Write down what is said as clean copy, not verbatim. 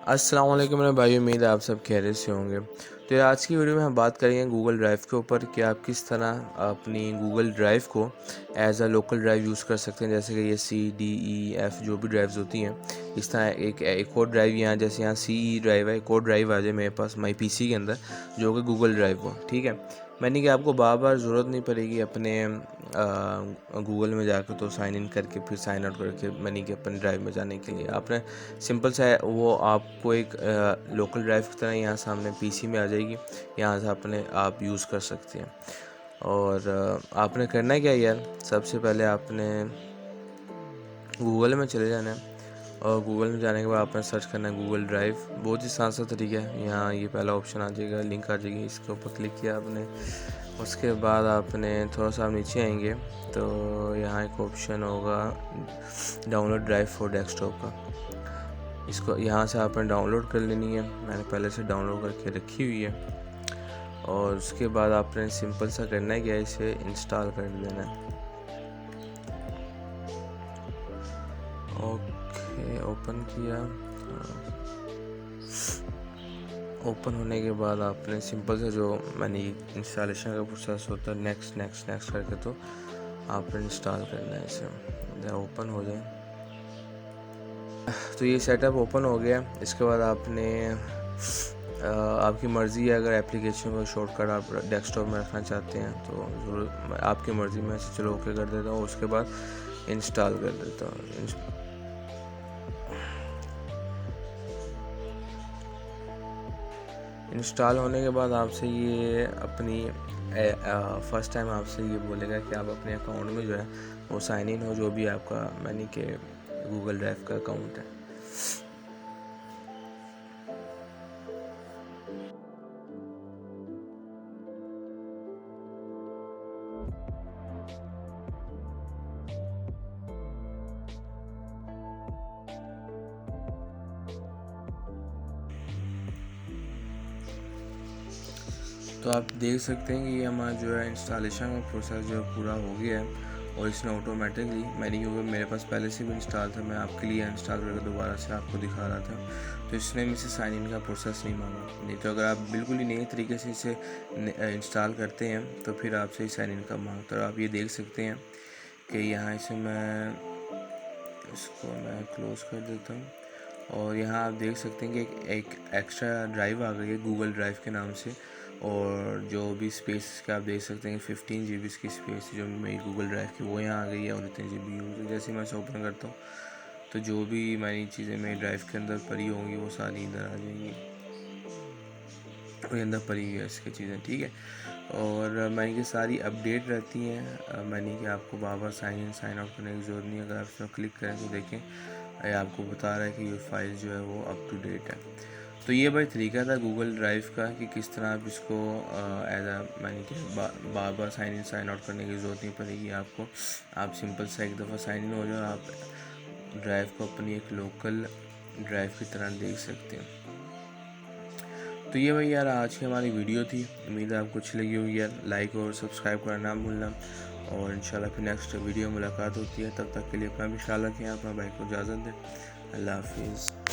अस्सलाम वालेकुम मेरे भाई, उम्मीद है आप सब खैरियत से होंगे। तो ये आज की वीडियो में हम बात करेंगे गूगल ड्राइव के ऊपर कि आप किस तरह अपनी गूगल ड्राइव को as a local drive use कर सकते हैं। जैसे कि ये C, D, E, F जो भी ड्राइव्स होती हैं, इस तरह एक और ड्राइव यहाँ, जैसे यहाँ CE ड्राइव है, एक और ड्राइव आ जाए मेरे पास माई PC के अंदर जो कि गूगल ड्राइव हो। ठीक है, मैंने कि आपको बार बार ज़रूरत नहीं पड़ेगी अपने गूगल में जाकर तो साइन इन करके फिर साइन आउट करके मैंने कि अपने ड्राइव में जाने के लिए आपने सिंपल सा है वो आपको एक लोकल ड्राइव की तरह यहाँ सामने PC में आ जाएगी। यहाँ से आप यूज़ कर सकते हैं। और आपने करना क्या यार, सबसे पहले आपने गूगल में चले जाना है और गूगल में जाने के बाद आपने सर्च करना है गूगल ड्राइव। बहुत ही आसान सा तरीका है। यहाँ ये पहला ऑप्शन आ जाएगा, लिंक आ जाएगी, इसके ऊपर क्लिक किया आपने। उसके बाद आपने थोड़ा सा नीचे आएंगे तो यहाँ एक ऑप्शन होगा डाउनलोड ड्राइव फॉर डेस्कटॉप का। इसको यहाँ से आपने डाउनलोड कर लेनी है, मैंने पहले से डाउनलोड करके रखी हुई है। और उसके बाद आपने सिंपल सा करना है कि इसे इंस्टॉल कर देना है। ओके, ओपन किया। ओपन होने के बाद आपने सिंपल सा जो मैंने इंस्टॉलेशन का प्रोसेस होता है, नेक्स्ट नेक्स्ट नेक्स्ट करके तो आपने इंस्टॉल करना है इसे। ओपन हो जाए तो ये सेटअप ओपन हो गया। इसके बाद आपने आपकी मर्ज़ी है, अगर एप्लीकेशन को शॉर्टकट आप डेस्कटॉप में रखना चाहते हैं तो ज़रूर आपकी मर्ज़ी में से चलो ओके कर देता हूँ। उसके बाद इंस्टॉल कर देता हूँ। इंस्टॉल होने के बाद आपसे ये अपनी फर्स्ट टाइम आपसे ये बोलेगा कि आप अपने अकाउंट में जो है वो साइन इन हो, जो भी आपका मैंने के गूगल ड्राइव का अकाउंट है। तो आप देख सकते हैं कि ये हमारा जो है इंस्टॉलेशन का प्रोसेस जो है पूरा हो गया है। और इसने ऑटोमेटिकली मैंने, क्योंकि मेरे पास पहले से भी इंस्टॉल था, मैं आपके लिए इंस्टॉल करके दोबारा से आपको दिखा रहा था, तो इसने मुझसे साइन इन का प्रोसेस नहीं मांगा। नहीं तो अगर आप बिल्कुल ही नए तरीके से इसे इंस्टॉल करते हैं तो फिर आपसे ही साइन इन का मांगता है। आप ये देख सकते हैं कि यहाँ इसे इसको मैं क्लोज़ कर देता हूँ। और यहाँ आप देख सकते हैं कि एक एक्स्ट्रा ड्राइव आ गई है गूगल ड्राइव के नाम से। और जो भी स्पेस का आप देख सकते हैं 15 GB की स्पेस जो मेरी गूगल ड्राइव की वो यहाँ आ गई है। और इतने GB यूज़ है, जैसे मैं इसे ओपन करता हूँ तो जो भी मैंने चीज़ें मेरी ड्राइव के अंदर पड़ी होंगी वो सारी इधर आ जाएंगी। और अंदर पड़ी हुई है इसकी चीज़ें, ठीक है। और मैंने की सारी अपडेट रहती हैं। मैंने कि आपको बार बार साइन इन साइन आउट करने की ज़रूरत नहीं है। अगर आप इसमें क्लिक करें तो देखें ये आपको बता रहा है कि ये फाइल जो है वो अप टू डेट है। तो ये भाई तरीका था गूगल ड्राइव का कि किस तरह आप इसको एज अ मैंने कि बार बार साइन इन साइन आउट करने की ज़रूरत नहीं पड़ेगी आपको। आप सिंपल सा एक दफ़ा साइन इन हो जाए और आप ड्राइव को अपनी एक लोकल ड्राइव की तरह देख सकते हैं। तो ये भाई यार आज की हमारी वीडियो थी, उम्मीद है आपको अच्छी लगी होगी यार। लाइक और सब्सक्राइब करना ना भूलना। और इंशाल्लाह फिर नेक्स्ट वीडियो मुलाकात होती है। तब तक के लिए अपना भी ख्याल रखें, अपना भाई को इजाज़त दें। अल्लाह हाफिज़।